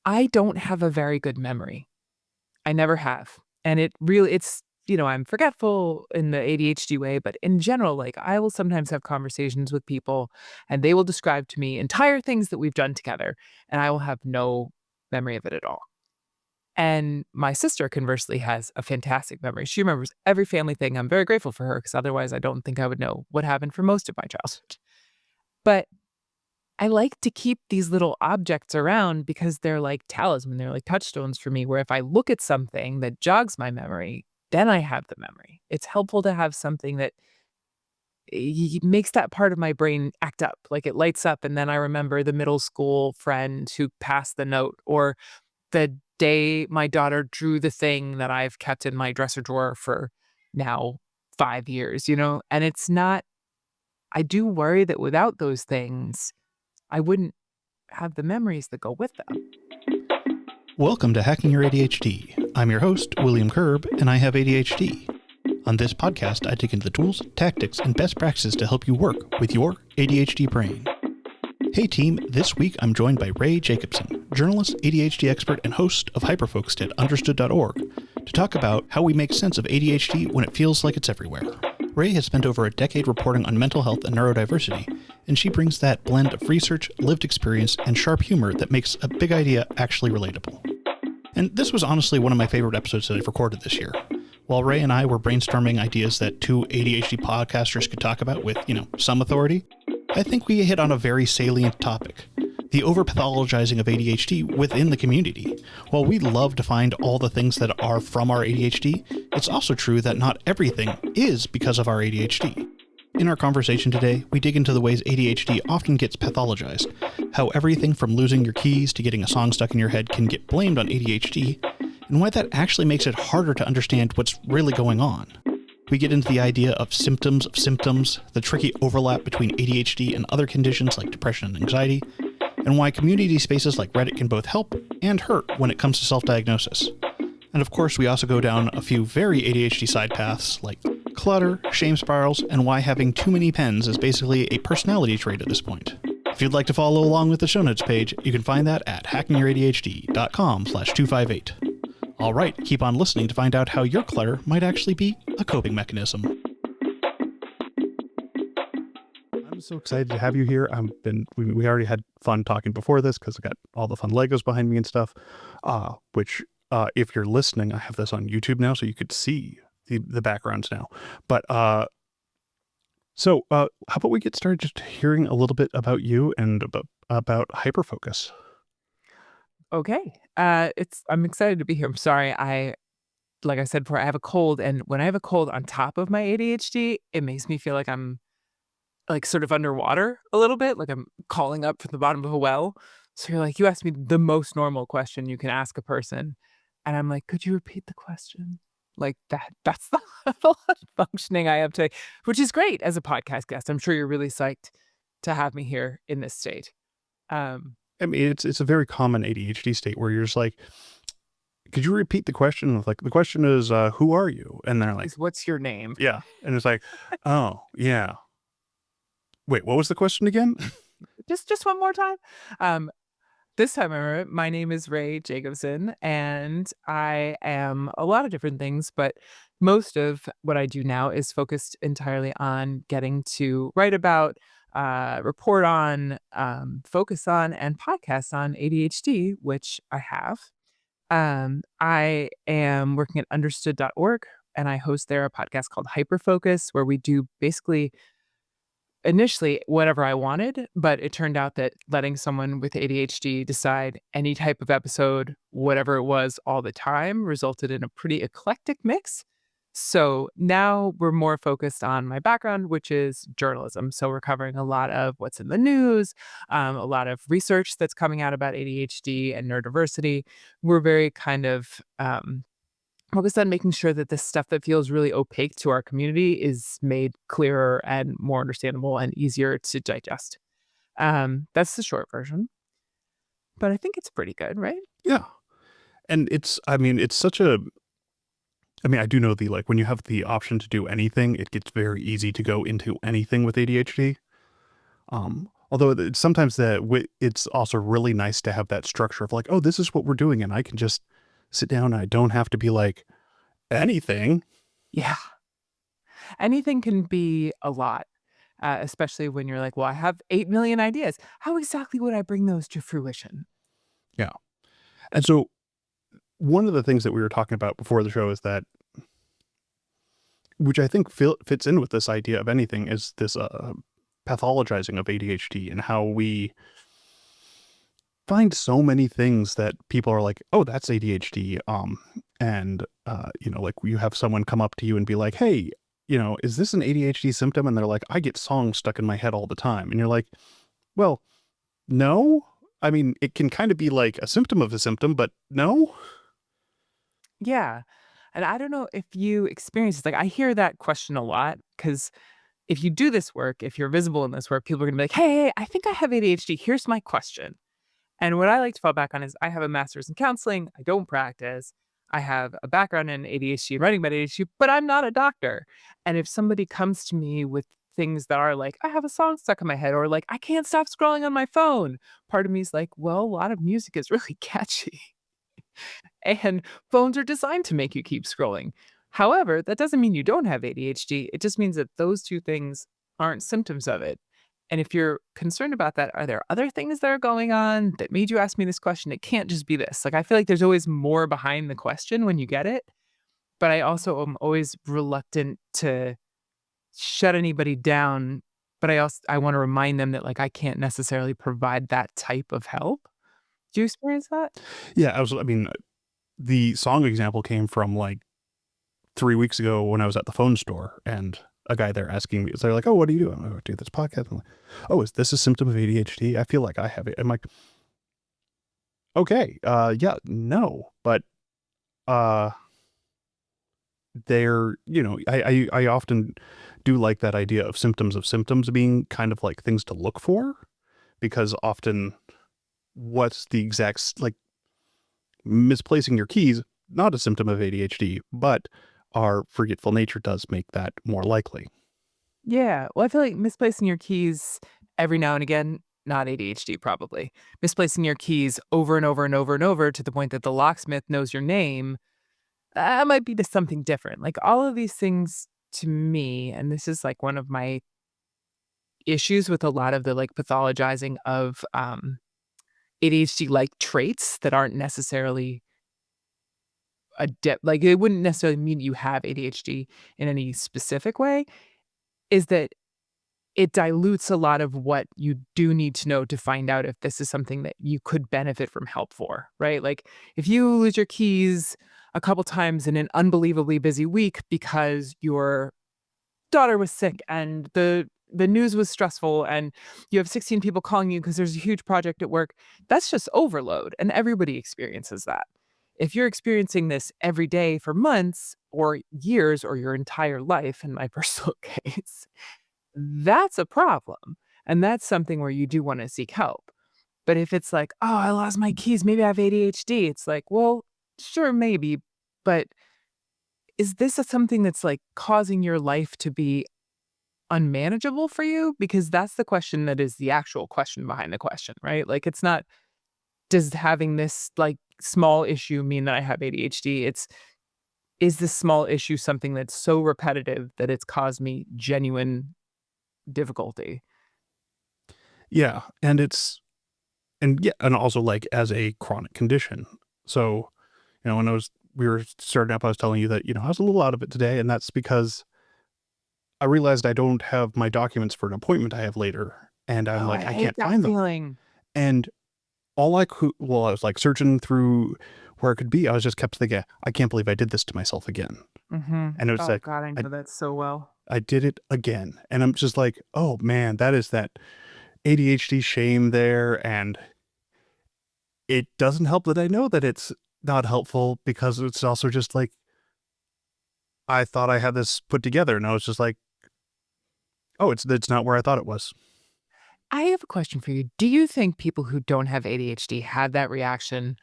I don't have a very good memory. I never have. And I'm forgetful in the ADHD way, but in general, like I will sometimes have conversations with people and they will describe to me entire things that we've done together, and I will have no memory of it at all. And my sister, conversely, has a fantastic memory. She remembers every family thing. I'm very grateful for her because otherwise I don't think I would know what happened for most of my childhood. But I like to keep these little objects around because they're like talisman, they're like touchstones for me, where if I look at something that jogs my memory, then I have the memory. It's helpful to have something that makes that part of my brain act up, like it lights up, and then I remember the middle school friend who passed the note, or the day my daughter drew the thing that I've kept in my dresser drawer for now 5 years, And it's not I do worry that without those things, I wouldn't have the memories that go with them. Welcome to Hacking Your ADHD. I'm your host, William Kerb, and I have ADHD. On this podcast, I dig into the tools, tactics, and best practices to help you work with your ADHD brain. Hey team, this week I'm joined by Rae Jacobson, journalist, ADHD expert, and host of Hyperfocus at understood.org, to talk about how we make sense of ADHD when it feels like it's everywhere. Rae has spent over a decade reporting on mental health and neurodiversity, and she brings that blend of research, lived experience, and sharp humor that makes a big idea actually relatable. And this was honestly one of my favorite episodes that I've recorded this year. While Rae and I were brainstorming ideas that two ADHD podcasters could talk about with, some authority, I think we hit on a very salient topic: the over-pathologizing of ADHD within the community. While we love to find all the things that are from our ADHD, it's also true that not everything is because of our ADHD. In our conversation today, we dig into the ways ADHD often gets pathologized, how everything from losing your keys to getting a song stuck in your head can get blamed on ADHD, and why that actually makes it harder to understand what's really going on. We get into the idea of symptoms, the tricky overlap between ADHD and other conditions like depression and anxiety, and why community spaces like Reddit can both help and hurt when it comes to self-diagnosis. And of course, we also go down a few very ADHD side paths like clutter, shame spirals, and why having too many pens is basically a personality trait at this point. If you'd like to follow along with the show notes page, you can find that at hackingYourADHD.com/258. All right, keep on listening to find out how your clutter might actually be a coping mechanism. I'm so excited to have you here. We already had fun talking before this because I got all the fun Legos behind me and stuff, which if you're listening, I have this on YouTube now, so you could see the backgrounds now. But so how about we get started just hearing a little bit about you and about Hyperfocus. Okay. I'm excited to be here. I'm sorry. Like I said before, I have a cold, and when I have a cold on top of my ADHD, it makes me feel like I'm like sort of underwater a little bit, like I'm calling up from the bottom of a well. So you're like, you asked me the most normal question you can ask a person. And I'm like, could you repeat the question? Like that's the level of functioning I have today, which is great as a podcast guest. I'm sure you're really psyched to have me here in this state. I mean, it's a very common ADHD state where you're just like, could you repeat the question? Like, the question is, who are you? And they're like, what's your name? Yeah. And it's like, oh, yeah. Wait, what was the question again? Just one more time. This time I remember, my name is Rae Jacobson, and I am a lot of different things, but most of what I do now is focused entirely on getting to write about, report on, focus on, and podcast on ADHD, which I have. I am working at understood.org, and I host there a podcast called Hyperfocus, where we do basically initially whatever I wanted, but it turned out that letting someone with ADHD decide any type of episode, whatever it was, all the time, resulted in a pretty eclectic mix. So now we're more focused on my background, which is journalism. So we're covering a lot of what's in the news, a lot of research that's coming out about ADHD and neurodiversity. We're very kind of focused on making sure that this stuff that feels really opaque to our community is made clearer and more understandable and easier to digest. That's the short version, but I think it's pretty good, right? Yeah. And I do know when you have the option to do anything, it gets very easy to go into anything with ADHD. Although sometimes it's also really nice to have that structure of like, oh, this is what we're doing, and I can just sit down. And I don't have to be like anything. Yeah. Anything can be a lot, especially when you're like, well, I have 8 million ideas. How exactly would I bring those to fruition? Yeah. And so one of the things that we were talking about before the show is that, which I think fits in with this idea of anything, is this pathologizing of ADHD and how we find so many things that people are like, oh, that's ADHD. And, like you have someone come up to you and be like, hey, is this an ADHD symptom? And they're like, I get songs stuck in my head all the time. And you're like, well, no. I mean, it can kind of be like a symptom of a symptom, but no. Yeah. And I don't know if you experience this. Like, I hear that question a lot because if you do this work, if you're visible in this work, people are going to be like, hey, I think I have ADHD. Here's my question. And what I like to fall back on is I have a master's in counseling. I don't practice. I have a background in ADHD and writing about ADHD, but I'm not a doctor. And if somebody comes to me with things that are like, I have a song stuck in my head, or like, I can't stop scrolling on my phone, part of me is like, well, a lot of music is really catchy. And phones are designed to make you keep scrolling. However, that doesn't mean you don't have ADHD. It just means that those two things aren't symptoms of it. And if you're concerned about that, are there other things that are going on that made you ask me this question? It can't just be this. Like, I feel like there's always more behind the question when you get it. But I also am always reluctant to shut anybody down. But I want to remind them that like I can't necessarily provide that type of help. Do you experience that? Yeah, I mean, the song example came from like 3 weeks ago when I was at the phone store and a guy there asking me, so they're like, oh, what are you doing? I do this podcast. I'm like, oh, is this a symptom of ADHD? I feel like I have it. I'm like, okay, yeah, no, but, uh, I often do like that idea of symptoms being kind of like things to look for, because often what's the exact, like misplacing your keys, not a symptom of ADHD, but our forgetful nature does make that more likely. Yeah. Well, I feel like misplacing your keys every now and again, not ADHD probably. Misplacing your keys over and over and over and over to the point that the locksmith knows your name, that might be to something different. Like all of these things to me, and this is like one of my issues with a lot of the like pathologizing of ADHD like traits that aren't necessarily like it wouldn't necessarily mean you have ADHD in any specific way, is that it dilutes a lot of what you do need to know to find out if this is something that you could benefit from help for, right? Like, if you lose your keys a couple times in an unbelievably busy week because your daughter was sick and the news was stressful and you have 16 people calling you because there's a huge project at work, that's just overload, and everybody experiences that. If you're experiencing this every day for months or years or your entire life, in my personal case, that's a problem, and that's something where you do wanna seek help. But if it's like, "Oh, I lost my keys, maybe I have ADHD," it's like, well, sure, maybe, but is this something that's, like, causing your life to be unmanageable for you? Because that's the question that is the actual question behind the question, right? Like, it's not, "Does having this, like, small issue mean that I have ADHD?" It's, "Is this small issue something that's so repetitive that it's caused me genuine difficulty?" Yeah, and also like as a chronic condition. So, when we were starting up, I was telling you that, I was a little out of it today, and that's because I realized I don't have my documents for an appointment I have later, and I'm Oh, I like, I hate can't that find them. feeling. And I was like searching through where it could be. I was just kept thinking, I can't believe I did this to myself again. Mhm. And it was Oh like, god, I I, know that so well. I did it again. And I'm just like, oh man, that is that ADHD shame there. And it doesn't help that I know that it's not helpful, because it's also just like, I thought I had this put together, and I was just like, oh, it's not where I thought it was. I have a question for you. Do you think people who don't have ADHD have that reaction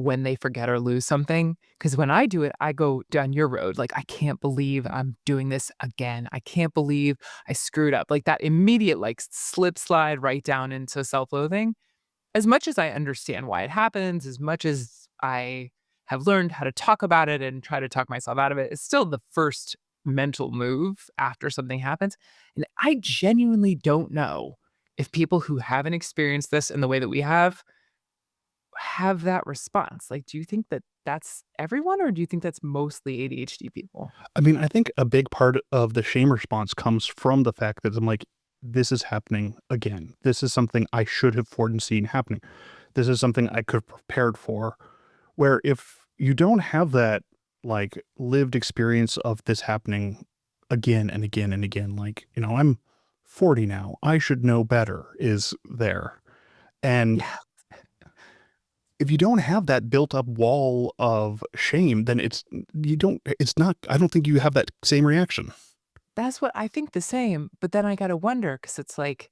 when they forget or lose something. Because when I do it, I go down your road. Like, I can't believe I'm doing this again. I can't believe I screwed up. Like that immediate, like slip slide right down into self loathing. As much as I understand why it happens, as much as I have learned how to talk about it and try to talk myself out of it, it's still the first mental move after something happens. And I genuinely don't know if people who haven't experienced this in the way that we have that response. Like, do you think that that's everyone, or do you think that's mostly ADHD people? I mean, I think a big part of the shame response comes from the fact that I'm like, this is happening again. This is something I should have foreseen happening. This is something I could have prepared for. Where if you don't have that like lived experience of this happening again and again and again, like, I'm 40 now. I should know better is there. And Yeah, if you don't have that built up wall of shame, then I don't think you have that same reaction. that's what I think the same. But then I got to wonder because it's like,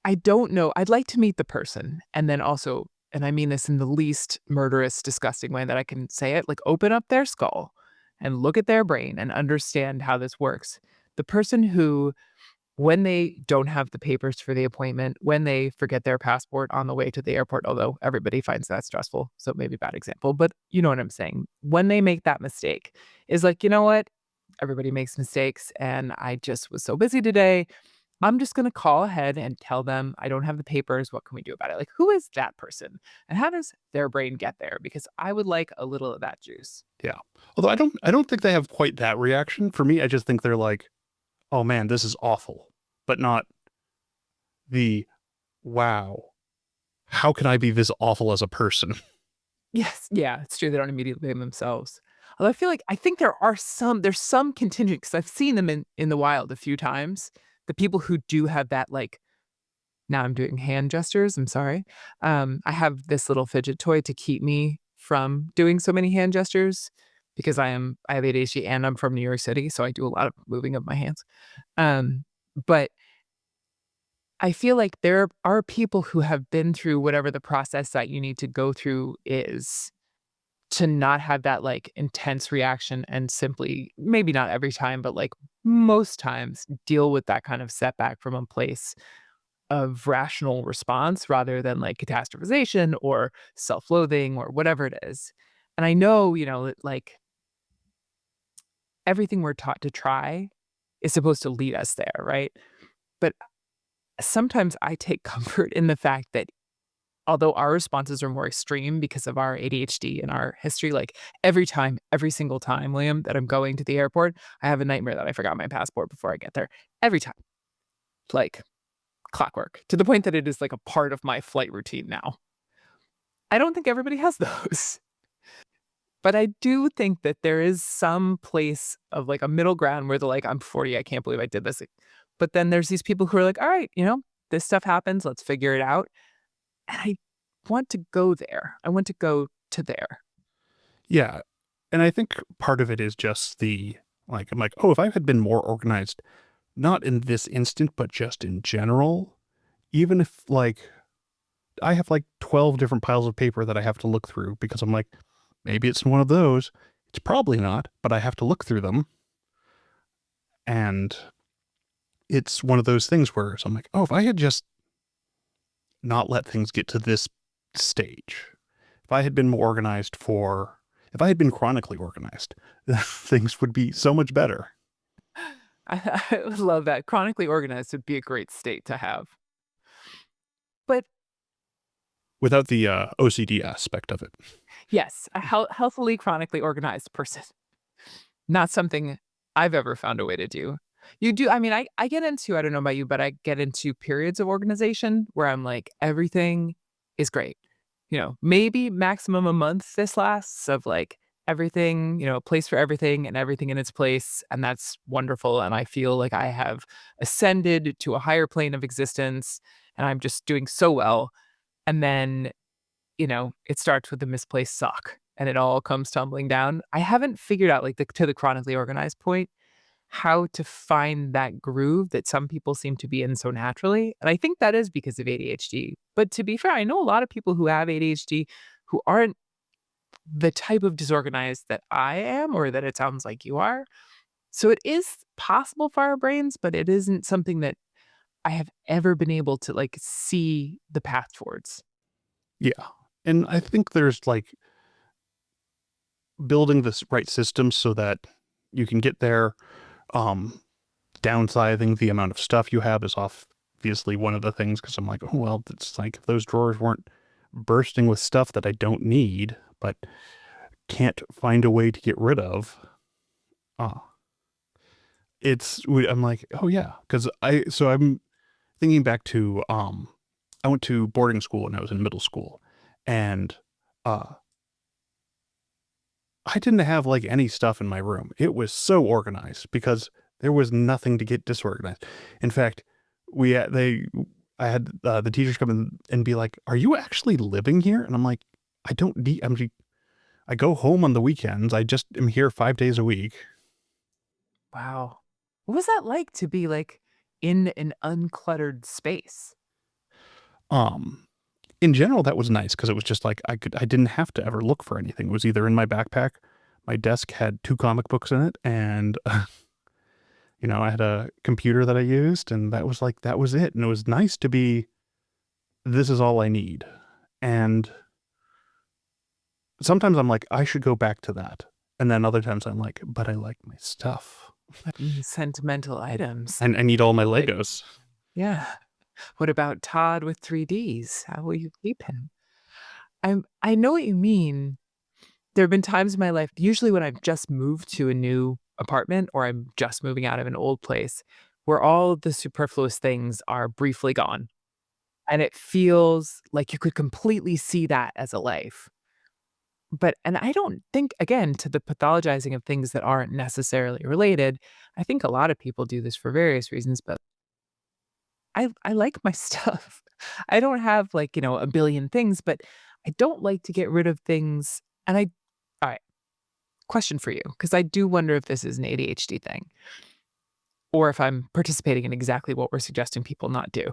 I don't know. I'd like to meet the person and then also, and I mean this in the least murderous, disgusting way that I can say it, like open up their skull and look at their brain and understand how this works. The person who, when they don't have the papers for the appointment, when they forget their passport on the way to the airport, although everybody finds that stressful, so maybe bad example, but you know what I'm saying. When they make that mistake, is like, you know what? Everybody makes mistakes, and I just was so busy today. I'm just gonna call ahead and tell them I don't have the papers. What can we do about it? Like, who is that person? And how does their brain get there? Because I would like a little of that juice. Yeah. Although I don't think they have quite that reaction. For me, I just think they're like, "Oh man, this is awful." But not the, "Wow, how can I be this awful as a person?" Yes, yeah, it's true. They don't immediately blame themselves. Although I think there's some contingent because I've seen them in the wild a few times. The people who do have that, like, now I'm doing hand gestures, I'm sorry. I have this little fidget toy to keep me from doing so many hand gestures because I have ADHD and I'm from New York City, so I do a lot of moving of my hands. But I feel like there are people who have been through whatever the process that you need to go through is to not have that, like, intense reaction and simply maybe not every time, but, like, most times deal with that kind of setback from a place of rational response rather than like catastrophization or self-loathing or whatever it is. And I know, that, like, everything we're taught to try is supposed to lead us there, right? But sometimes I take comfort in the fact that although our responses are more extreme because of our ADHD and our history, like every time, every single time, William, that I'm going to the airport, I have a nightmare that I forgot my passport before I get there. Every time. Like clockwork, to the point that it is like a part of my flight routine now. I don't think everybody has those. But I do think that there is some place of like a middle ground where they're like, I'm 40, I can't believe I did this. But then there's these people who are like, all right, this stuff happens, let's figure it out. And I want to go there. I want to go to there. Yeah. And I think part of it is just I'm like, "Oh, if I had been more organized, not in this instant, but just in general, even if like I have like 12 different piles of paper that I have to look through because I'm like, maybe it's one of those. It's probably not, but I have to look through them." And it's one of those things where so I'm like, "Oh, if I had just not let things get to this stage, if I had been more organized if I had been chronically organized, things would be so much better." I would love that. Chronically organized would be a great state to have. But Without the OCD aspect of it. yes, a healthily chronically organized person. Not something I've ever found a way to do. You do I mean, I get into I don't know about you, but I get into periods of organization where I'm like, everything is great. Maybe maximum a month this lasts of like everything, a place for everything and everything in its place. And that's wonderful. And I feel like I have ascended to a higher plane of existence and I'm just doing so well. And then it starts with a misplaced sock and it all comes tumbling down. I haven't figured out like to the chronically organized point, how to find that groove that some people seem to be in so naturally. And I think that is because of ADHD. But to be fair, I know a lot of people who have ADHD who aren't the type of disorganized that I am or that it sounds like you are. So it is possible for our brains, but it isn't something that I have ever been able to like see the path towards. Yeah. And I think there's like building this right system so that you can get there. Um, Downsizing the amount of stuff you have is obviously one of the things, because I'm like, oh, well, it's like if those drawers weren't bursting with stuff that I don't need, but can't find a way to get rid of. Uh, I'm like, oh yeah, because I'm thinking back to, I went to boarding school when I was in middle school, and uh, I didn't have like any stuff in my room. It was so organized because there was nothing to get disorganized. In fact, we had, they I had the teachers come in and be like, "Are you actually living here?" And I'm like, "I don't need. I go home on the weekends. I just am here 5 days a week." Wow. What was that like to be like in an uncluttered space? Um, in general, that was nice because it was just like I didn't have to ever look for anything. It was either in my backpack. My desk had 2 comic books in it, and I had a computer that I used, and that was it. And it was nice to be, this is all I need. And sometimes I'm like, I should go back to that. And then other times I'm like, but I like my stuff. Sentimental items. And I need all my Like, Legos. yeah. What about Todd with 3Ds? How will you keep him? I know what you mean. There have been times in my life, usually when I've just moved to a new apartment or I'm just moving out of an old place, where all of the superfluous things are briefly gone. And it feels like you could completely see that as a life. But and I don't think, again, to the pathologizing of things that aren't necessarily related, I think a lot of people do this for various reasons, but I like my stuff. I don't have like, a billion things, but I don't like to get rid of things. And all right, question for you, because I do wonder if this is an ADHD thing or if I'm participating in exactly what we're suggesting people not do.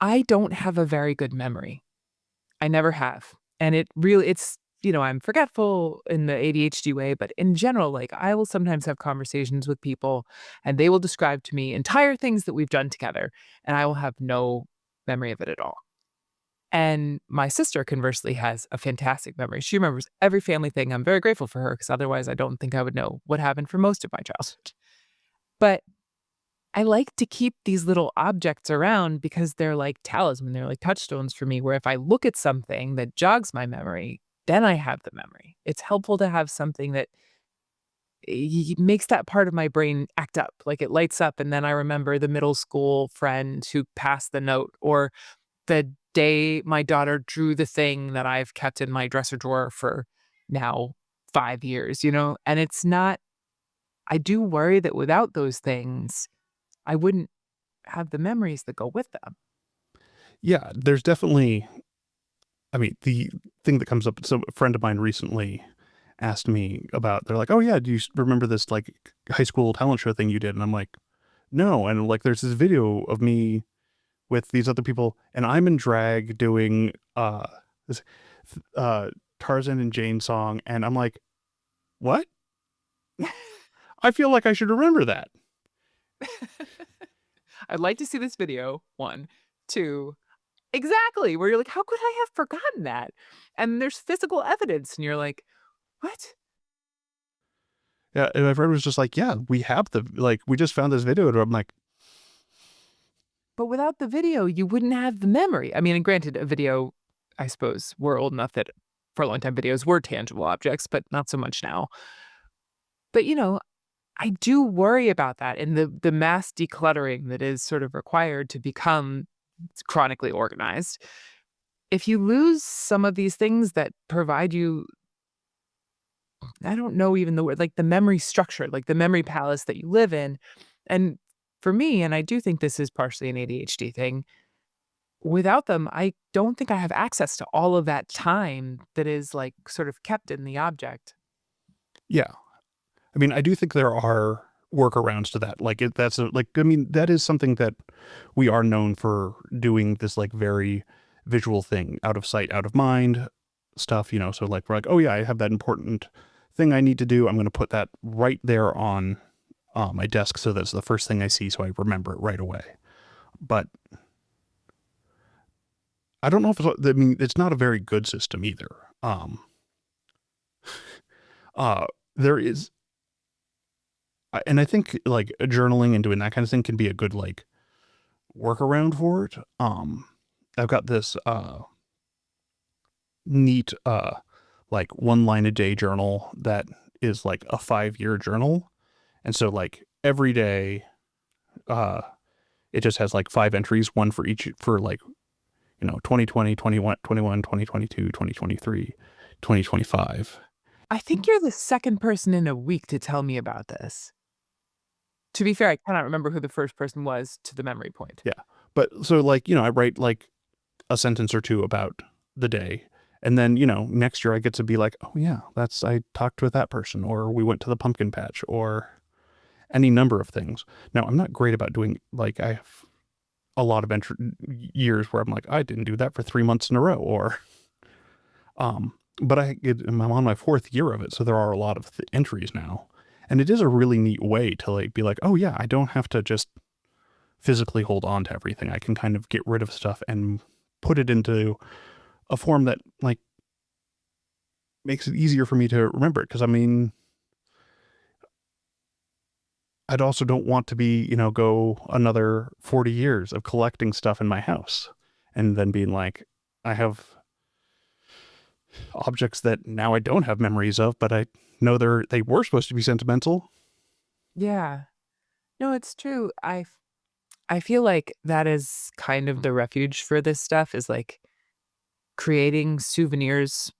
I don't have a very good memory. I never have. And I'm forgetful in the ADHD way, but in general, like I will sometimes have conversations with people and they will describe to me entire things that we've done together, and I will have no memory of it at all. And my sister, conversely, has a fantastic memory. She remembers every family thing. I'm very grateful for her because otherwise I don't think I would know what happened for most of my childhood. But I like to keep these little objects around because they're like talisman, they're like touchstones for me, where if I look at something that jogs my memory, then I have the memory. It's helpful to have something that makes that part of my brain act up, like it lights up, and then I remember the middle school friend who passed the note, or the day my daughter drew the thing that I've kept in my dresser drawer for now 5 years, And it's not I do worry that without those things, I wouldn't have the memories that go with them. Yeah, there's definitely, I mean, the thing that comes up, so a friend of mine recently asked me about, they're like, oh yeah, do you remember this like high school talent show thing you did? And I'm like, no. And like, there's this video of me with these other people, and I'm in drag doing this Tarzan and Jane song, and I'm like, what? I feel like I should remember that. I'd like to see this video, 1. 2, exactly, where you're like, "How could I have forgotten that?" And there's physical evidence, and you're like, "What?" Yeah, and my friend was just like, yeah, we have we just found this video, and I'm like, But without the video, you wouldn't have the memory. I mean, and granted, a video, I suppose we're old enough that for a long time videos were tangible objects, but not so much now. But, I do worry about that and the mass decluttering that is sort of required to become chronically organized. If you lose some of these things that provide you, I don't know even the word, like the memory structure, like the memory palace that you live in. And for me, and I do think this is partially an ADHD thing, without them, I don't think I have access to all of that time that is sort of kept in the object. yeah. I mean, I do think there are workarounds to that. Like that is something that we are known for doing, this like very visual thing, out of sight, out of mind stuff, so like we're like, oh yeah, I have that important thing I need to do. I'm going to put that right there on my desk so that's the first thing I see, so I remember it right away. But I don't know if it's not a very good system either. There is, and I think like journaling and doing that kind of thing can be a good like workaround for it. I've got this neat like 1 line a day journal that is like a 5-year journal, and so like every day it just has like 5 entries, one for each, for like 2020, 21, 2022, 2023, 2025. I think you're the second person in a week to tell me about this. To be fair, I cannot remember who the first person was to the memory point. Yeah. But so like, I write like a sentence or two about the day. And then, next year I get to be like, oh yeah, I talked with that person, or we went to the pumpkin patch, or any number of things. Now, I'm not great about doing, like, I have a lot of years where I'm like, I didn't do that for 3 months in a row, or, but I'm on my 4th year of it. So there are a lot of entries now, and it is a really neat way to like, be like, oh yeah, I don't have to just physically hold on to everything. I can kind of get rid of stuff and put it into a form that like makes it easier for me to remember it. Cause I mean, I'd also don't want to be, go another 40 years of collecting stuff in my house and then being like, I have objects that now I don't have memories of, but I know they were supposed to be sentimental. Yeah. No, it's true. I feel like that is kind of the refuge for this stuff, is like creating souvenirs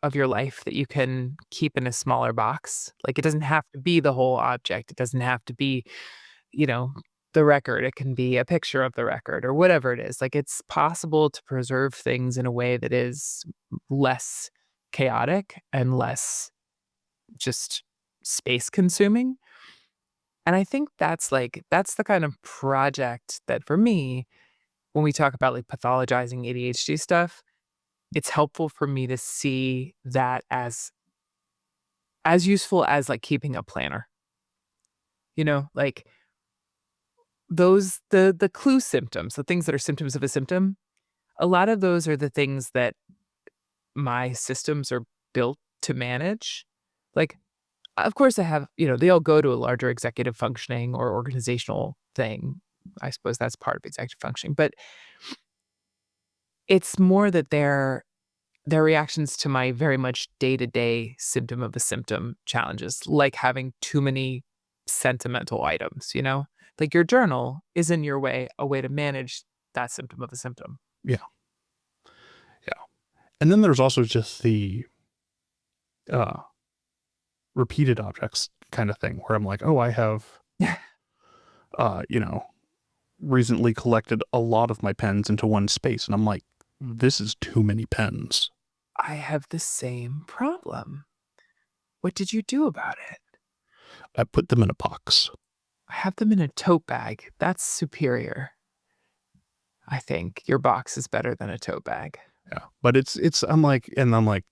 of your life that you can keep in a smaller box. Like, it doesn't have to be the whole object. It doesn't have to be, you know, the record. It can be a picture of the record or whatever it is. Like, it's possible to preserve things in a way that is less chaotic and less just space consuming. And I think that's the kind of project that for me, when we talk about like pathologizing ADHD stuff, it's helpful for me to see that as useful as like keeping a planner. Like those the clue symptoms, the things that are symptoms of a symptom, a lot of those are the things that my systems are built to manage. Like, of course I have, they all go to a larger executive functioning or organizational thing. I suppose that's part of executive functioning, but it's more that their reactions to my very much day-to-day symptom of a symptom challenges, like having too many sentimental items, you know? Like, your journal is in your way a way to manage that symptom of a symptom. Yeah. Yeah. And then there's also just the uh repeated objects kind of thing, where I'm like, oh, I have uh, you know, recently collected a lot of my pens into one space, and I'm like, this is too many pens. I have the same problem. What did you do about it? I put them in a box. I have them in a tote bag. That's superior. I think your box is better than a tote bag. Yeah. But I'm like,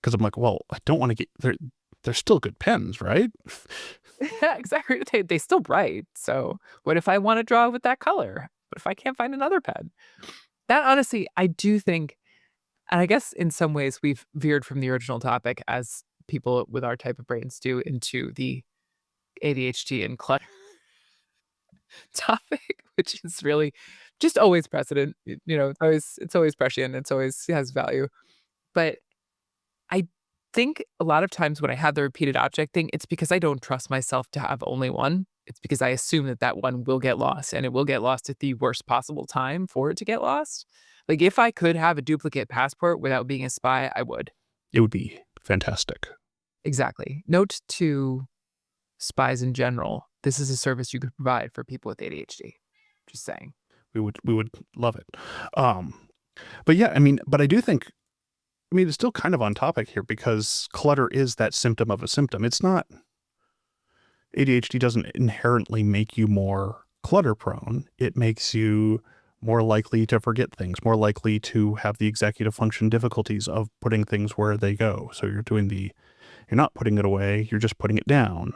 cause I'm like, well, I don't want to they're still good pens, right? Yeah, exactly. They still write. So what if I want to draw with that color? What if I can't find another pen? That honestly, I do think, and I guess in some ways we've veered from the original topic, as people with our type of brains do, into the ADHD and clutter topic, which is really just always precedent. It's always prescient. It's always has value. But I think a lot of times when I have the repeated object thing, it's because I don't trust myself to have only one. It's because I assume that that one will get lost, and it will get lost at the worst possible time for it to get lost. Like, if I could have a duplicate passport without being a spy, I would. It would be fantastic. Exactly. Note to spies in general, this is a service you could provide for people with ADHD. Just saying. We would love it. But yeah, but I do think, it's still kind of on topic here, because clutter is that symptom of a symptom. ADHD doesn't inherently make you more clutter prone. It makes you more likely to forget things, more likely to have the executive function difficulties of putting things where they go. So you're not putting it away, you're just putting it down.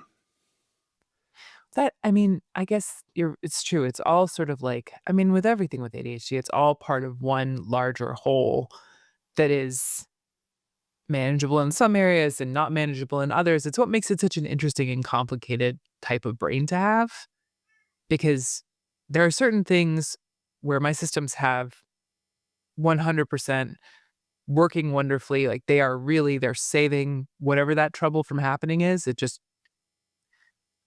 That I mean, I guess it's true. It's all sort of like I mean, with everything with ADHD, it's all part of one larger whole that is manageable in some areas and not manageable in others. It's what makes it such an interesting and complicated type of brain to have because there are certain things where my systems have 100% working wonderfully. Like they're saving whatever that trouble from happening is. It just,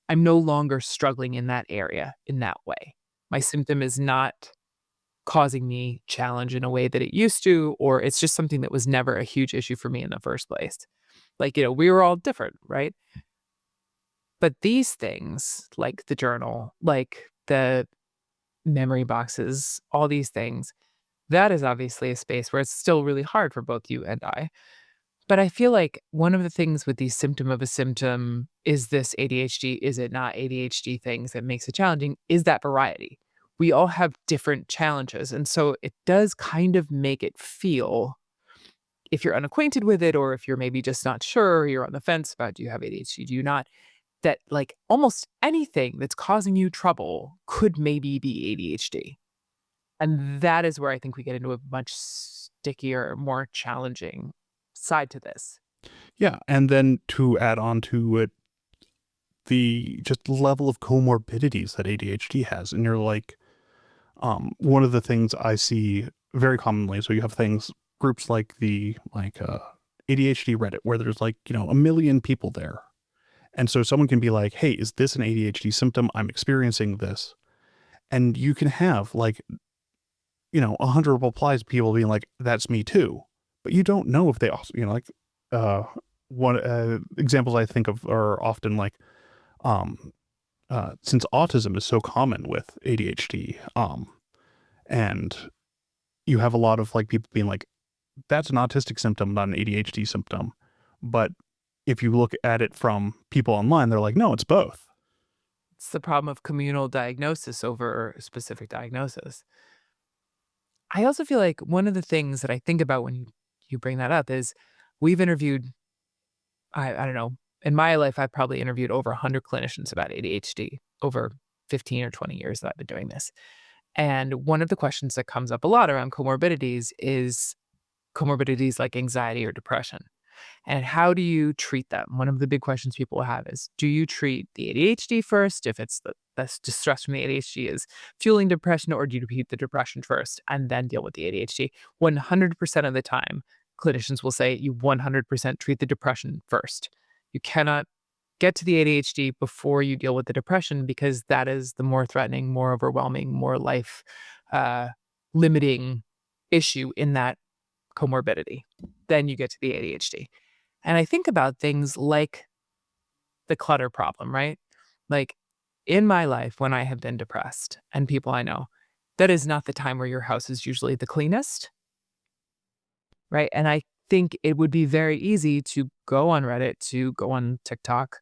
I'm no longer struggling in that area in that way. My symptom is not causing me challenge in a way that it used to, or it's just something that was never a huge issue for me in the first place. Like, we were all different, right? But these things, like the journal, like the memory boxes, all these things, that is obviously a space where it's still really hard for both you and I. But I feel like one of the things with the symptom of a symptom is this ADHD, is it not ADHD things that makes it challenging is that variety. We all have different challenges. And so it does kind of make it feel, if you're unacquainted with it, or if you're maybe just not sure, you're on the fence about do you have ADHD, do you not, that like almost anything that's causing you trouble could maybe be ADHD. And that is where I think we get into a much stickier, more challenging side to this. Yeah, and then to add on to it, the just level of comorbidities that ADHD has, and you're like, one of the things I see very commonly. So you have groups like ADHD Reddit, where there's like a million people there, and so someone can be like, "Hey, is this an ADHD symptom? I'm experiencing this," and you can have 100 replies, people being like, "That's me too," but you don't know if they also uh one examples I think of are often like um since autism is so common with ADHD, and you have a lot of like people being like, that's an autistic symptom, not an ADHD symptom. But if you look at it from people online, they're like, no, it's both. It's the problem of communal diagnosis over specific diagnosis. I also feel like one of the things that I think about when you bring that up is we've interviewed, I don't know, in my life, I've probably interviewed over 100 clinicians about ADHD over 15 or 20 years that I've been doing this. And one of the questions that comes up a lot around comorbidities is comorbidities like anxiety or depression. And how do you treat them? One of the big questions people have is, do you treat the ADHD first if it's the distress from the ADHD is fueling depression, or do you treat the depression first and then deal with the ADHD? 100% of the time, clinicians will say you 100% treat the depression first. You cannot get to the ADHD before you deal with the depression because that is the more threatening, more overwhelming, more life uh, limiting issue in that comorbidity. Then you get to the ADHD. And I think about things like the clutter problem, right? Like in my life, when I have been depressed and people I know, that is not the time where your house is usually the cleanest, right? And I think it would be very easy to go on Reddit, to go on TikTok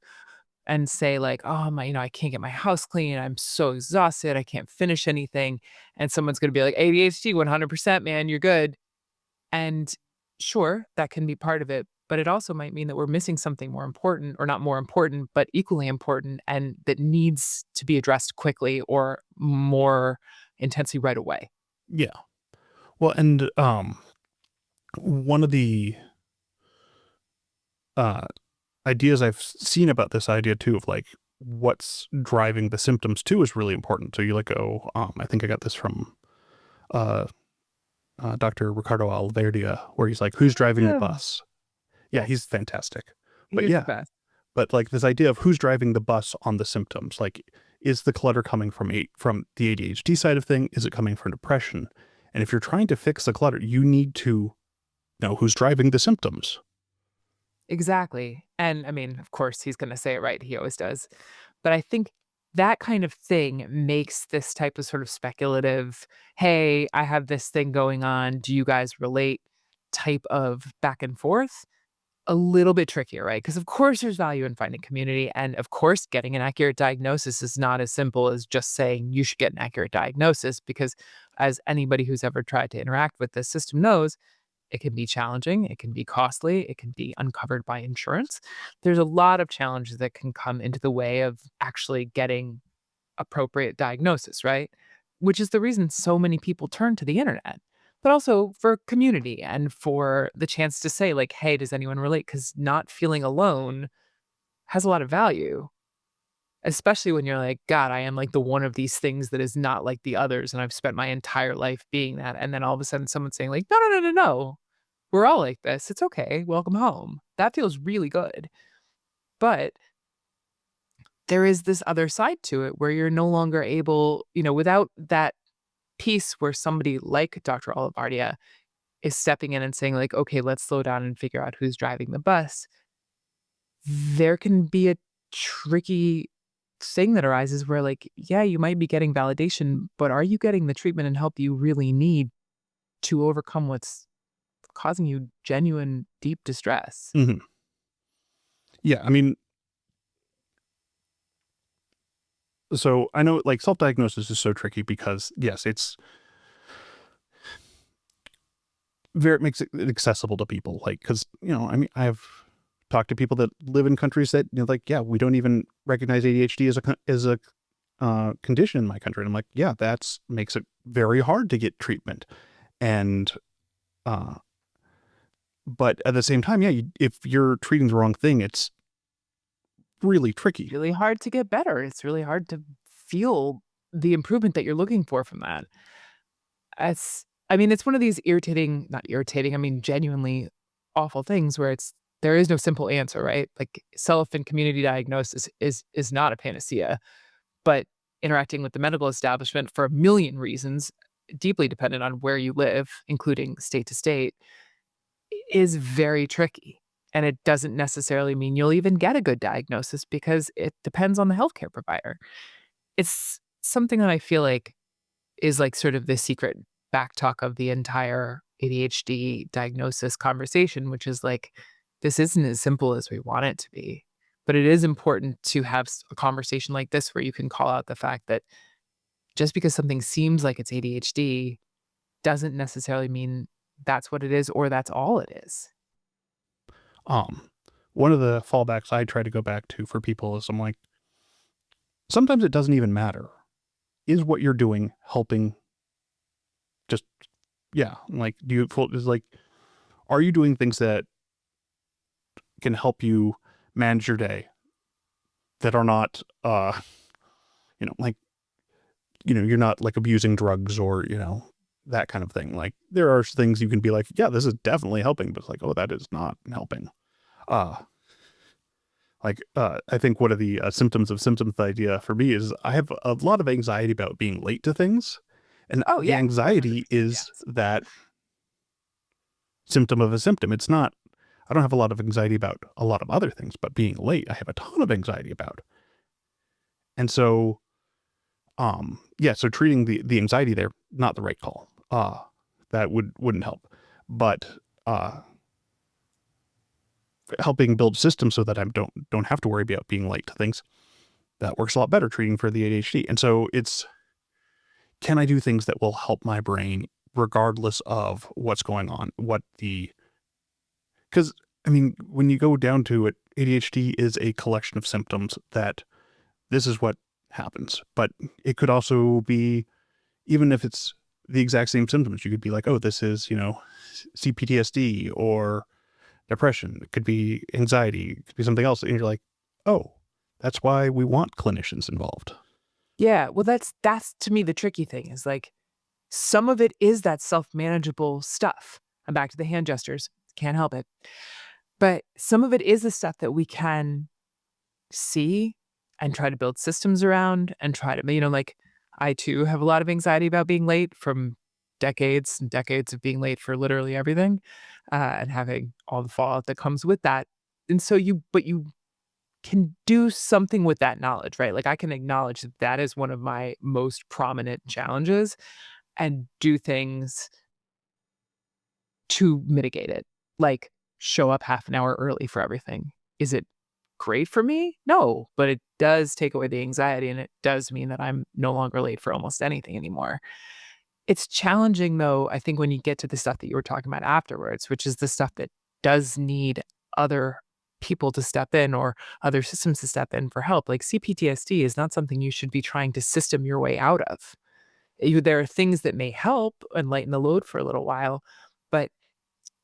and say like, "Oh my, I can't get my house clean. I'm so exhausted. I can't finish anything." And someone's going to be like, "ADHD 100%, man, you're good." And sure, that can be part of it, but it also might mean that we're missing something more important, or not more important, but equally important, and that needs to be addressed quickly or more intensely right away. Yeah. Well, and one of the uh, ideas I've seen about this idea too of like what's driving the symptoms too is really important. So you like go, I think I got this from uh, Dr. Ricardo Alverdia, where he's like, who's driving the Yeah. bus? Yeah, Yes, he's fantastic. he But is the yeah, best. but like this idea of who's driving the bus on the symptoms, like is the clutter coming from the ADHD side of thing? Is it coming from depression? And if you're trying to fix the clutter, you need to know who's driving the symptoms. Exactly. And I mean, of course, he's gonna say it right, he always does. But I think that kind of thing makes this type of sort of speculative, "Hey, I have this thing going on, do you guys relate?" type of back and forth a little bit trickier, right? Because of course there's value in finding community, and of course getting an accurate diagnosis is not as simple as just saying you should get an accurate diagnosis, because as anybody who's ever tried to interact with this system knows, it can be challenging, it can be costly, it can be uncovered by insurance. There's a lot of challenges that can come into the way of actually getting appropriate diagnosis, right? Which is the reason so many people turn to the internet, but also for community and for the chance to say, like, hey, does anyone relate? Because not feeling alone has a lot of value, especially when you're like, God, I am like the one of these things that is not like the others. And I've spent my entire life being that. And then all of a sudden someone's saying, like, no, no, no, no, no. We're all like this. It's okay. Welcome home. That feels really good. But there is this other side to it where you're no longer able, without that piece where somebody like Dr. Olivardia is stepping in and saying, like, okay, let's slow down and figure out who's driving the bus. There can be a tricky thing that arises where, like, yeah, you might be getting validation, but are you getting the treatment and help you really need to overcome what's causing you genuine, deep distress? Hmm. Yeah, I mean, so I know like self-diagnosis is so tricky because yes, it makes it accessible to people. Like, because I mean, I've talked to people that live in countries that like, yeah, we don't even recognize ADHD as a condition in my country. And I'm like, yeah, that's makes it very hard to get treatment. And uh, but at the same time, yeah, if you're treating the wrong thing, it's really tricky. Really hard to get better. It's really hard to feel the improvement that you're looking for from that. I mean, it's one of these irritating, not irritating, I mean, genuinely awful things where there is no simple answer, right? Like self and community diagnosis is not a panacea, but interacting with the medical establishment for a million reasons, deeply dependent on where you live, including state to state, is very tricky. And it doesn't necessarily mean you'll even get a good diagnosis because it depends on the healthcare provider. It's something that I feel like is like sort of the secret back talk of the entire ADHD diagnosis conversation, which is like, this isn't as simple as we want it to be. But it is important to have a conversation like this where you can call out the fact that just because something seems like it's ADHD doesn't necessarily mean that's what it is or that's all it is. Um, One of the fallbacks I try to go back to for people is I'm like, sometimes it doesn't even matter. Is what you're doing helping? Just, yeah. Like, is like, are you doing things that can help you manage your day that are not, like, you're not like abusing drugs or, that kind of thing. Like, there are things you can be like, yeah, this is definitely helping, but it's like, oh, that is not helping. Uh, I think one of the symptoms of symptoms idea for me is I have a lot of anxiety about being late to things. And Oh, the yeah. anxiety 100%. is Yes. that symptom of a symptom. It's not, I don't have a lot of anxiety about a lot of other things, but being late, I have a ton of anxiety about. And so, yeah, so treating the anxiety there, not the right call. That wouldn't help. But, helping build systems so that I don't have to worry about being late to things, that works a lot better treating for the ADHD. And so it's, can I do things that will help my brain regardless of what's going on? Because I mean, when you go down to it, ADHD is a collection of symptoms that this is what happens. But it could also be, even if it's the exact same symptoms, you could be like, oh, this is, CPTSD or depression. It could be anxiety. It could be something else. And you're like, oh, that's why we want clinicians involved. Yeah. Well, that's to me the tricky thing is like some of it is that self-manageable stuff. I'm back to the hand gestures. Can't help it. But some of it is the stuff that we can see and try to build systems around and try to, like I too have a lot of anxiety about being late from decades and decades of being late for literally everything, and having all the fallout that comes with that. And so but you can do something with that knowledge, right? Like I can acknowledge that that is one of my most prominent challenges and do things to mitigate it. Like show up half an hour early for everything. Is it great for me? No, but it does take away the anxiety, and it does mean that I'm no longer late for almost anything anymore. It's challenging though, I think, when you get to the stuff that you were talking about afterwards, which is the stuff that does need other people to step in or other systems to step in for help. Like CPTSD is not something you should be trying to system your way out of. There are things that may help and lighten the load for a little while, but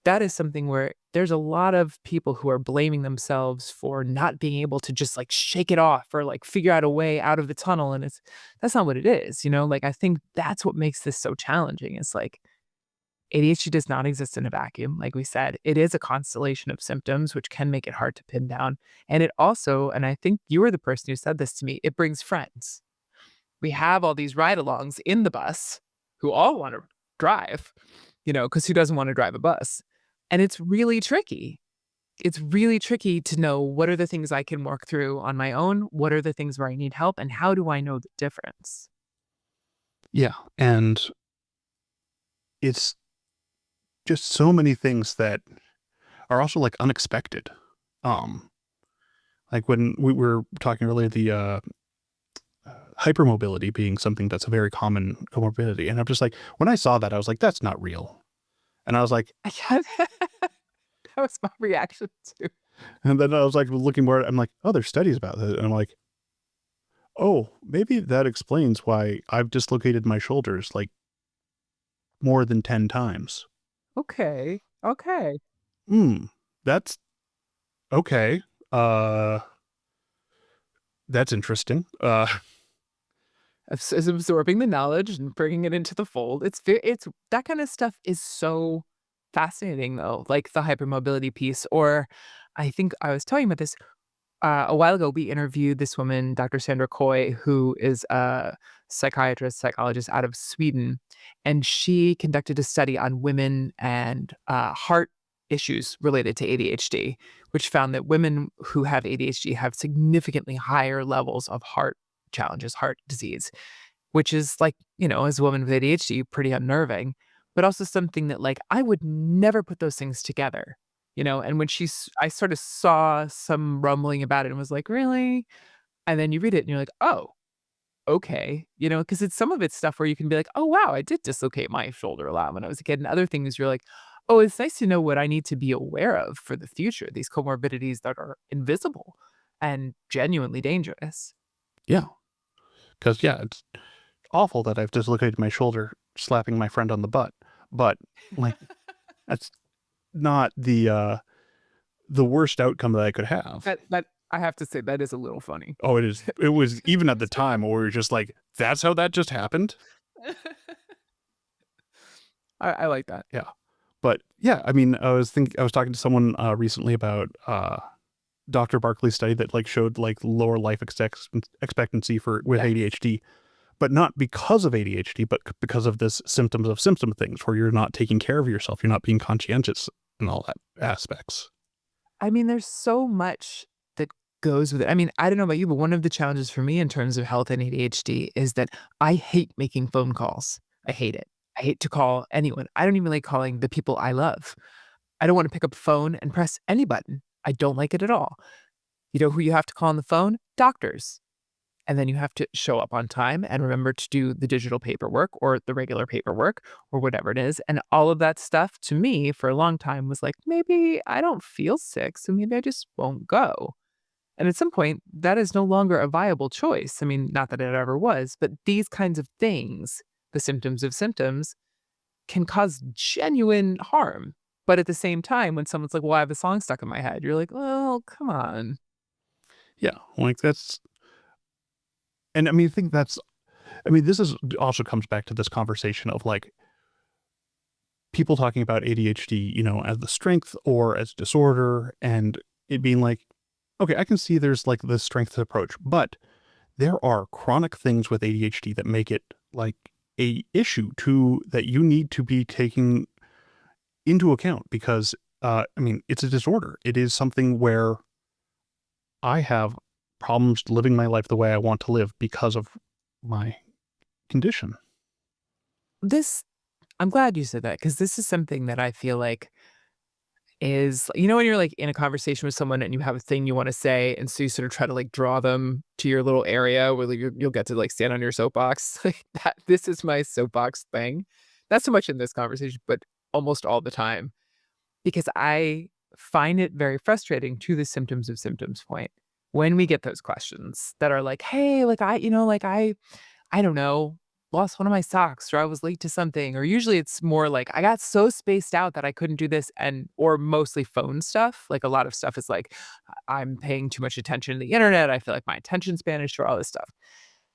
that is something where there's a lot of people who are blaming themselves for not being able to just like shake it off or like figure out a way out of the tunnel. And that's not what it is, you know? Like I think that's what makes this so challenging. Is like ADHD does not exist in a vacuum. Like we said, it is a constellation of symptoms, which can make it hard to pin down. And it also, and I think you were the person who said this to me, it brings friends. We have all these ride-alongs in the bus who all want to drive, you know, because who doesn't want to drive a bus? And it's really tricky. It's really tricky to know what are the things I can work through on my own, what are the things where I need help, and how do I know the difference? Yeah. And it's just so many things that are also like unexpected. Um, like when we were talking earlier, the hypermobility being something that's a very common comorbidity. And I'm just like, when I saw that, I was like, that's not real. And I was like, That was my reaction too. and then I was like looking more, I'm like, oh, there's studies about that. And I'm like, oh, maybe that explains why I've dislocated my shoulders like more than 10 times. Okay. Okay. Hmm. That's okay. Uh, that's interesting. Is absorbing the knowledge and bringing it into the fold. It's that kind of stuff is so fascinating though, like the hypermobility piece. Or I think I was telling you about this a while ago. We interviewed this woman, Dr. Sandra Coy, who is a psychiatrist, psychologist out of Sweden, and she conducted a study on women and heart issues related to ADHD, which found that women who have ADHD have significantly higher levels of heart challenges, heart disease, which is like, you know, as a woman with ADHD, pretty unnerving, but also something that like I would never put those things together, you know. And when I sort of saw some rumbling about it and was like, really? And then you read it and you're like, oh, okay, you know, because some of it's stuff where you can be like, oh, wow, I did dislocate my shoulder a lot when I was a kid. And other things you're like, oh, it's nice to know what I need to be aware of for the future, these comorbidities that are invisible and genuinely dangerous. Yeah. Cause yeah, it's awful that I've dislocated my shoulder slapping my friend on the butt, but like, that's not the worst outcome that I could have. That I have to say, that is a little funny. Oh, it is. It was even at the It's pretty time where we were just like, that's how that just happened. I like that. Yeah. But yeah, I mean, I was talking to someone recently about Dr. Barkley's study that like showed like lower life expectancy for with Yes. ADHD, but not because of ADHD, but because of this symptoms of symptom things where you're not taking care of yourself, you're not being conscientious and all that aspects. I mean, there's so much that goes with it. I mean, I don't know about you, but one of the challenges for me in terms of health and ADHD is that I hate making phone calls. I hate it. I hate to call anyone. I don't even like calling the people I love. I don't want to pick up a phone and press any button. I don't like it at all. You know who you have to call on the phone? Doctors. And then you have to show up on time and remember to do the digital paperwork or the regular paperwork or whatever it is. And all of that stuff to me for a long time was like, maybe I don't feel sick, so maybe I just won't go. And at some point, that is no longer a viable choice. I mean, not that it ever was, but these kinds of things, the symptoms of symptoms, can cause genuine harm. But at the same time, when someone's like, well, I have a song stuck in my head, you're like, well, come on. Yeah, like that's, and I mean, I think that's, I mean, this is also comes back to this conversation of like people talking about ADHD, you know, as the strength or as disorder, and it being like, okay, I can see there's like this strength approach, but there are chronic things with ADHD that make it like a issue to that you need to be taking into account because I mean, it's a disorder. It is something where I have problems living my life the way I want to live because of my condition. This I'm glad you said that because this is something that I feel like is, you know, when you're like in a conversation with someone and you have a thing you want to say, and so you sort of try to like draw them to your little area where like, you'll get to like stand on your soapbox. Like that, this is my soapbox thing. Not so much in this conversation, but almost all the time, because I find it very frustrating, to the symptoms of symptoms point, when we get those questions that are like, hey, like I don't know, lost one of my socks, or I was late to something, or usually it's more like I got so spaced out that I couldn't do this, and or mostly phone stuff. Like a lot of stuff is like I'm paying too much attention to the internet. I feel like my attention span is short, all this stuff.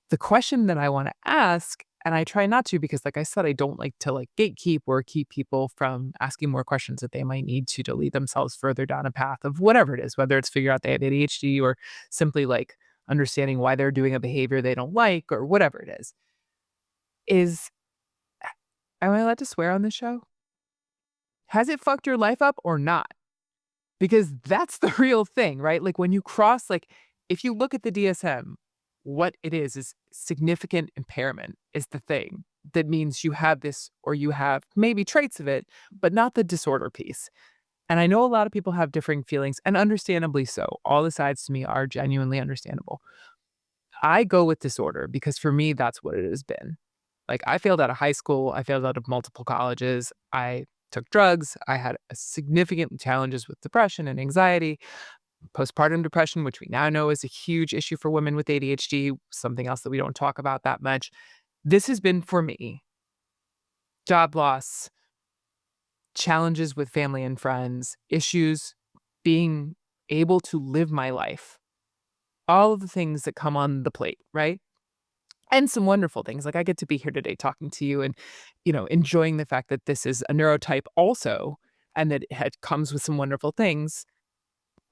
The question that I want to ask, and I try not to because like I said, I don't like to like gatekeep or keep people from asking more questions that they might need to lead themselves further down a path of whatever it is, whether it's figure out they have ADHD or simply like understanding why they're doing a behavior they don't like or whatever it is am I allowed to swear on this show? Has it fucked your life up or not? Because that's the real thing, right? Like when you cross, like if you look at the DSM, what it is significant impairment is the thing that means you have this or you have maybe traits of it, but not the disorder piece. And I know a lot of people have differing feelings, and understandably so. All the sides to me are genuinely understandable. I go with disorder because for me, that's what it has been. Like, I failed out of high school, I failed out of multiple colleges, I took drugs, I had significant challenges with depression and anxiety, postpartum depression, which we now know is a huge issue for women with ADHD, something else that we don't talk about that much. This has been for me job loss, challenges with family and friends, issues being able to live my life, all of the things that come on the plate, right? And some wonderful things. Like I get to be here today talking to you and, you know, enjoying the fact that this is a neurotype also and that comes with some wonderful things.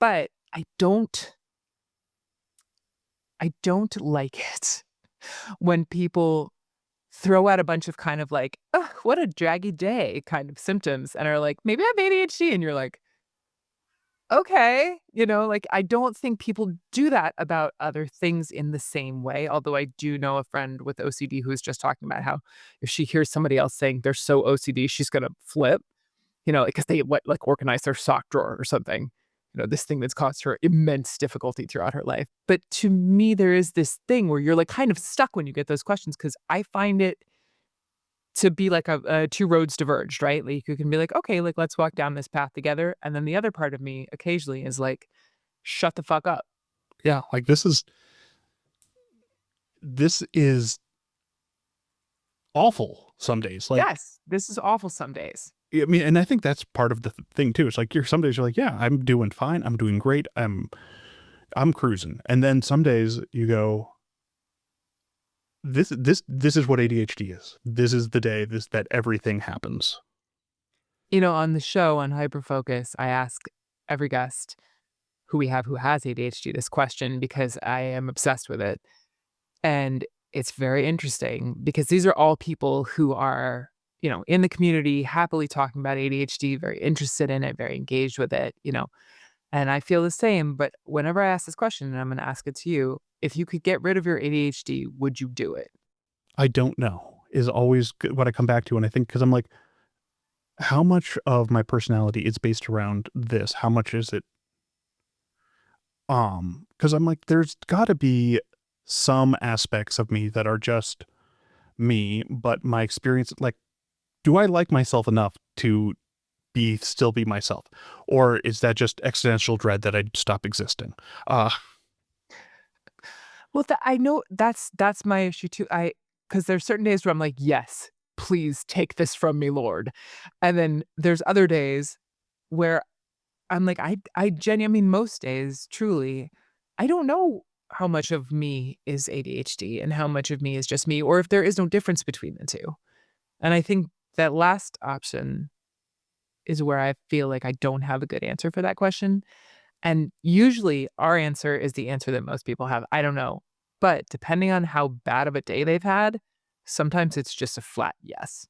But I don't like it when people throw out a bunch of kind of like, oh, what a draggy day kind of symptoms and are like, maybe I have ADHD. And you're like, okay, you know, like I don't think people do that about other things in the same way. Although I do know a friend with OCD who's just talking about how if she hears somebody else saying they're so OCD, she's gonna flip, you know, because they like organize their sock drawer or something. You know, this thing that's caused her immense difficulty throughout her life. But to me, there is this thing where you're like kind of stuck when you get those questions because I find it to be like a two roads diverged, right? Like you can be like, okay, like let's walk down this path together. And then the other part of me occasionally is like, shut the fuck up. Yeah, like this is awful some days. Like, Yes, this is awful some days. I mean, and I think that's part of the thing too. It's like some days you're like, yeah, I'm doing fine. I'm doing great. I'm cruising. And then some days you go, this is what ADHD is. This is the day that everything happens. You know, on the show on Hyperfocus, I ask every guest who we have who has ADHD this question because I am obsessed with it. And it's very interesting because these are all people who are, you know, in the community, happily talking about ADHD, very interested in it, very engaged with it, you know. And I feel the same. But whenever I ask this question, and I'm going to ask it to you, if you could get rid of your ADHD, would you do it? I don't know is always what I come back to. And I think, because I'm like, how much of my personality is based around this? How much is it? Because I'm like, there's got to be some aspects of me that are just me, but my experience, like, do I like myself enough to still be myself, or is that just existential dread that I'd stop existing? Uh, Well, I know that's my issue too. Because there's certain days where I'm like, yes, please take this from me, Lord. And then there's other days where I'm like, I genuinely, I mean, most days, truly, I don't know how much of me is ADHD and how much of me is just me, or if there is no difference between the two. And I think that last option is where I feel like I don't have a good answer for that question. And usually our answer is the answer that most people have. I don't know. But depending on how bad of a day they've had, sometimes it's just a flat yes.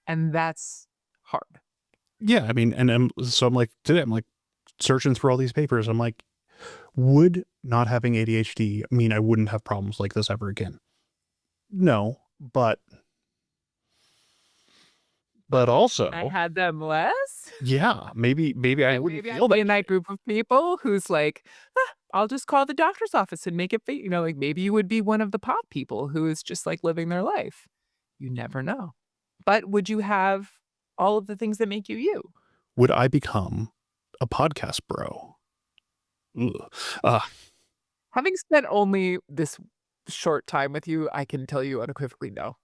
And that's hard. yeah, I mean, and so I'm like, today I'm like searching through all these papers. I'm like, would not having ADHD mean I wouldn't have problems like this ever again? No, but But I also, had them less. yeah, maybe I wouldn't Maybe feel I'd be that in that shame. group of people who's like, "Ah, I'll just call the doctor's office and make it fit." Like maybe you would be one of the pop people who is just like living their life. You never know. But would you have all of the things that make you you? Would I become a podcast bro? Ugh. Uh, Having spent only this short time with you, I can tell you unequivocally no.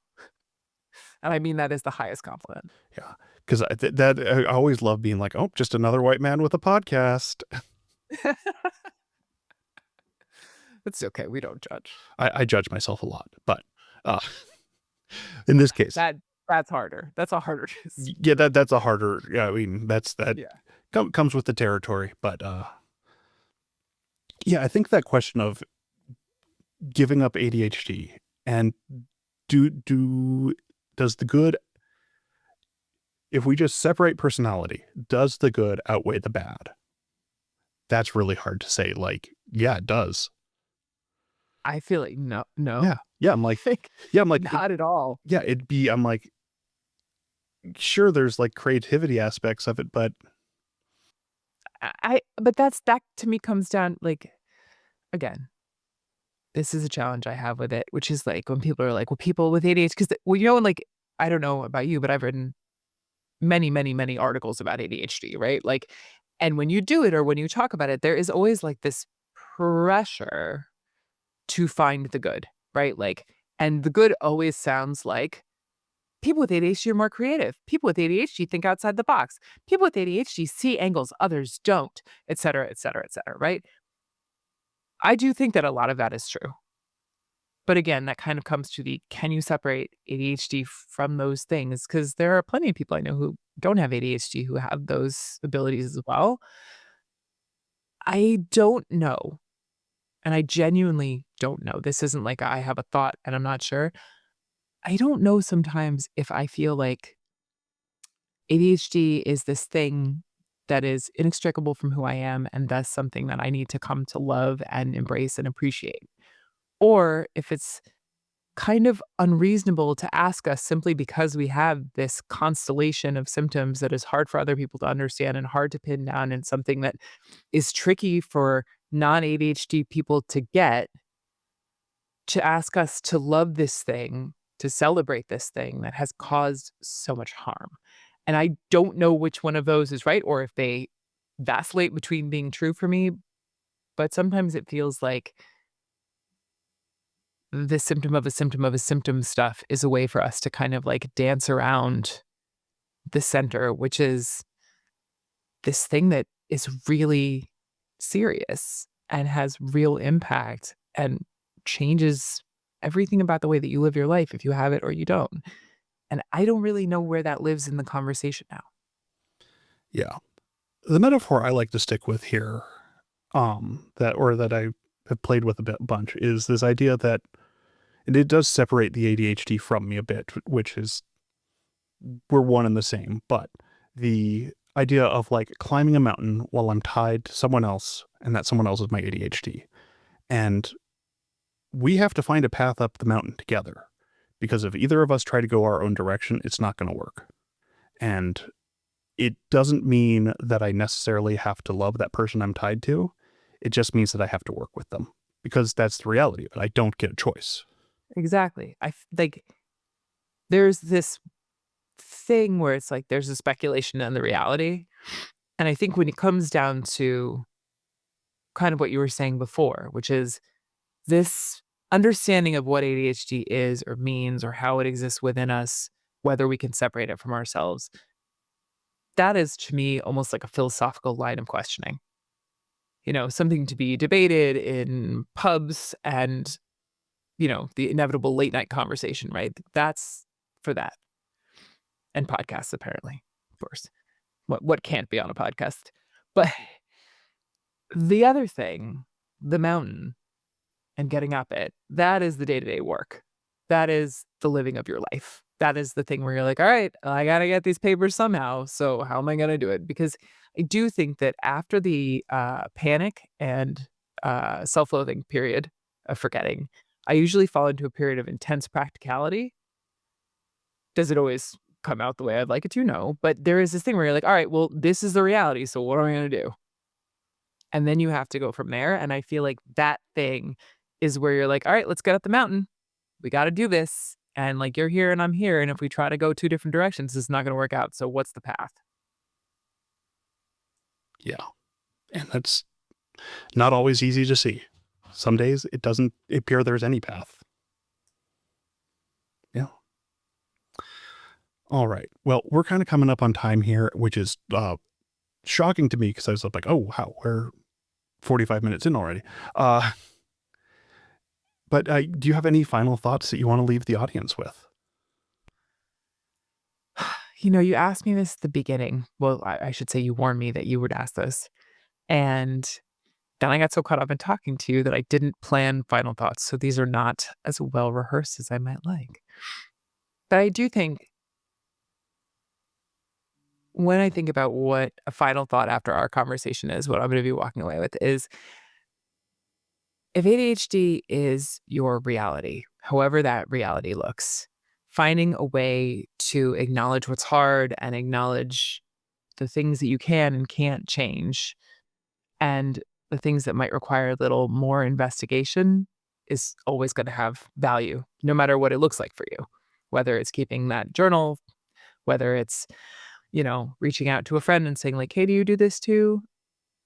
And I mean that as the highest compliment. yeah, because I always love being like, oh, just another white man with a podcast. It's okay. We don't judge. I judge myself a lot, but uh, in this case, That that's harder. That's a harder yeah, that's a harder. Yeah, I mean, that yeah. comes with the territory. But yeah, I think that question of giving up ADHD and do does the good, if we just separate personality, does the good outweigh the bad? That's really hard to say. Like, yeah, it does. I feel like no, Yeah, no. yeah. I think I'm like, not at all. yeah, it'd be. I'm like, sure, there's like creativity aspects of it, but But that to me comes down like again, this is a challenge I have with it, which is like when people are like, well, people with ADHD, because well, like I don't know about you, but I've written many, many, many articles about ADHD, right? Like, and when you do it or when you talk about it, there is always like this pressure to find the good, right? Like, and the good always sounds like people with ADHD are more creative. People with ADHD think outside the box. People with ADHD see angles others don't, et cetera, et cetera, et cetera, right? I do think that a lot of that is true. But again, that kind of comes to the can you separate ADHD from those things? Because there are plenty of people I know who don't have ADHD who have those abilities as well. I don't know. And I genuinely don't know. This isn't like I have a thought and I'm not sure. I don't know sometimes if I feel like ADHD is this thing that is inextricable from who I am and thus something that I need to come to love and embrace and appreciate. Or if it's kind of unreasonable to ask us simply because we have this constellation of symptoms that is hard for other people to understand and hard to pin down and something that is tricky for non-ADHD people to get, to ask us to love this thing, to celebrate this thing that has caused so much harm. And I don't know which one of those is right or if they vacillate between being true for me, but sometimes it feels like the symptom of a symptom of a symptom stuff is a way for us to kind of like dance around the center, which is this thing that is really serious and has real impact and changes everything about the way that you live your life if you have it or you don't. And I don't really know where that lives in the conversation now. yeah. The metaphor I like to stick with here, that I have played with a bunch, is this idea that, and it does separate the ADHD from me a bit, which is we're one and the same, but the idea of like climbing a mountain while I'm tied to someone else, and that someone else is my ADHD, and we have to find a path up the mountain together, because if either of us try to go our own direction, it's not going to work. And it doesn't mean that I necessarily have to love that person I'm tied to. It just means that I have to work with them, because that's the reality of it. I don't get a choice. Exactly. Like there's this thing where it's like there's a speculation and the reality. And I think when it comes down to kind of what you were saying before, which is this understanding of what ADHD is or means or how it exists within us, whether we can separate it from ourselves, that is to me almost like a philosophical line of questioning. Something to be debated in pubs and, the inevitable late night conversation, right? That's for that. And podcasts, apparently, of course. What can't be on a podcast? But the other thing, the mountain, and getting up it, that is the day-to-day work. That is the living of your life. That is the thing where you're like, "All right, I gotta get these papers somehow, so how am I gonna do it?" Because I do think that after the, panic and, self-loathing period of forgetting, I usually fall into a period of intense practicality. Does it always come out the way I'd like it to, no. But there is this thing where you're like, all right, well, this is the reality. So what am I going to do? And then you have to go from there. And I feel like that thing is where you're like, all right, let's get up the mountain. We got to do this. And like, you're here and I'm here. And if we try to go two different directions, it's not going to work out. So what's the path? Yeah. And that's not always easy to see. Some days it doesn't appear there's any path. Yeah. All right. Well, we're kind of coming up on time here, which is shocking to me because I was like, oh, wow, we're 45 minutes in already. But do you have any final thoughts that you want to leave the audience with? You asked me this at the beginning. Well, I should say you warned me that you would ask this. And then I got so caught up in talking to you that I didn't plan final thoughts. So these are not as well rehearsed as I might like. But I do think when I think about what a final thought after our conversation is, what I'm going to be walking away with is if ADHD is your reality, however that reality looks, finding a way to acknowledge what's hard and acknowledge the things that you can and can't change and the things that might require a little more investigation is always going to have value, no matter what it looks like for you, whether it's keeping that journal, whether it's, reaching out to a friend and saying like, hey, do you do this too?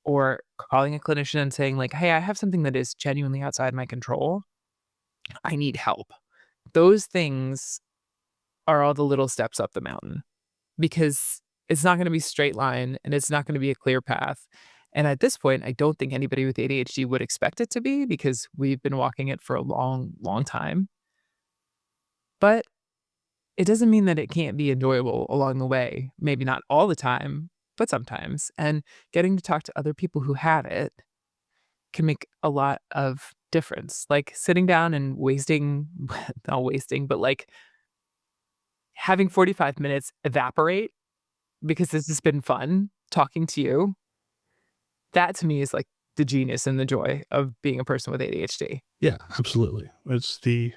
Or calling a clinician and saying like, hey, I have something that is genuinely outside my control. I need help. Those things are all the little steps up the mountain because it's not going to be straight line and it's not going to be a clear path. And at this point, I don't think anybody with ADHD would expect it to be because we've been walking it for a long, long time. But it doesn't mean that it can't be enjoyable along the way. Maybe not all the time, but sometimes. And getting to talk to other people who have it can make a lot of difference. Like sitting down and not wasting, but like having 45 minutes evaporate because this has been fun talking to you. That to me is like the genius and the joy of being a person with ADHD. Yeah, absolutely. It's the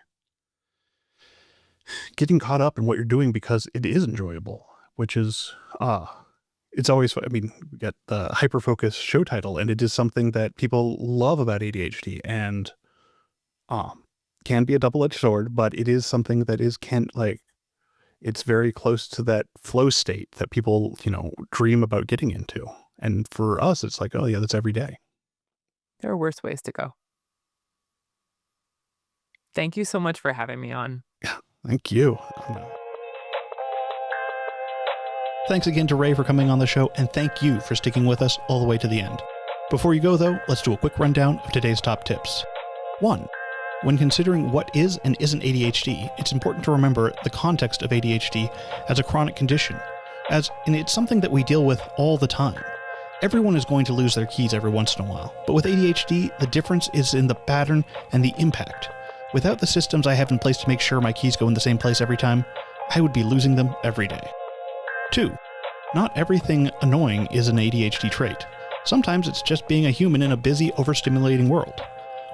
getting caught up in what you're doing because it is enjoyable, which is, it's always fun. I mean, we get the Hyperfocus show title, and it is something that people love about ADHD and can be a double-edged sword, but it is something that it's very close to that flow state that people, dream about getting into. And for us, it's like, oh yeah, that's every day. There are worse ways to go. Thank you so much for having me on. Yeah, thank you. Thanks again to Rae for coming on the show, and thank you for sticking with us all the way to the end. Before you go, though, let's do a quick rundown of today's top tips. 1. When considering what is and isn't ADHD, it's important to remember the context of ADHD as a chronic condition, as in it's something that we deal with all the time. Everyone is going to lose their keys every once in a while, but with ADHD, the difference is in the pattern and the impact. Without the systems I have in place to make sure my keys go in the same place every time, I would be losing them every day. 2. Not everything annoying is an ADHD trait. Sometimes it's just being a human in a busy, overstimulating world.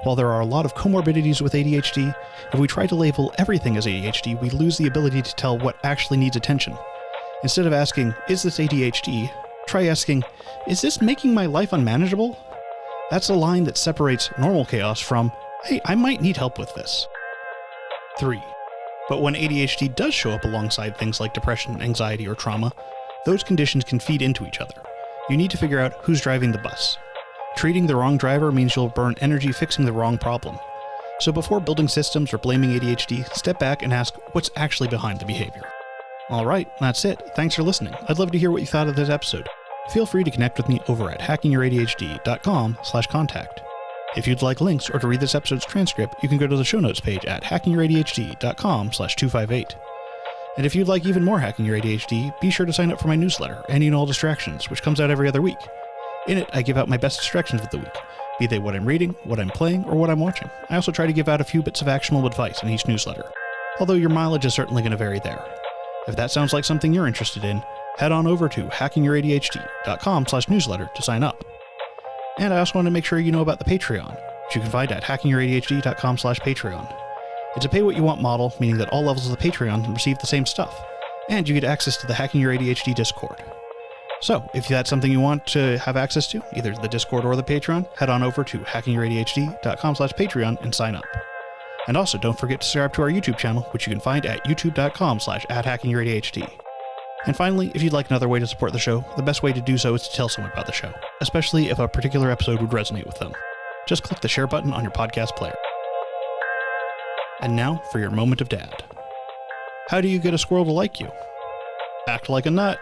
While there are a lot of comorbidities with ADHD, if we try to label everything as ADHD, we lose the ability to tell what actually needs attention. Instead of asking, is this ADHD? Try asking, is this making my life unmanageable? That's a line that separates normal chaos from, hey, I might need help with this. 3. But when ADHD does show up alongside things like depression, anxiety, or trauma, those conditions can feed into each other. You need to figure out who's driving the bus. Treating the wrong driver means you'll burn energy fixing the wrong problem. So before building systems or blaming ADHD, step back and ask what's actually behind the behavior. Alright, that's it. Thanks for listening. I'd love to hear what you thought of this episode. Feel free to connect with me over at hackingYourADHD.com/contact. If you'd like links or to read this episode's transcript, you can go to the show notes page at hackingYourADHD.com/258. And if you'd like even more Hacking Your ADHD, be sure to sign up for my newsletter, Any and All Distractions, which comes out every other week. In it, I give out my best distractions of the week, be they what I'm reading, what I'm playing, or what I'm watching. I also try to give out a few bits of actionable advice in each newsletter, although your mileage is certainly going to vary there. If that sounds like something you're interested in, head on over to hackingYourADHD.com/newsletter to sign up. And I also want to make sure you know about the Patreon, which you can find at hackingYourADHD.com/Patreon. It's a pay-what-you-want model, meaning that all levels of the Patreon receive the same stuff. and you get access to the Hacking Your ADHD Discord. So, if that's something you want to have access to, either the Discord or the Patreon, head on over to hackingYourADHD.com/Patreon and sign up. And also, don't forget to subscribe to our YouTube channel, which you can find at youtube.com/@hackingYourADHD. And finally, if you'd like another way to support the show, the best way to do so is to tell someone about the show, especially if a particular episode would resonate with them. Just click the share button on your podcast player. And now for your moment of dad. How do you get a squirrel to like you? Act like a nut.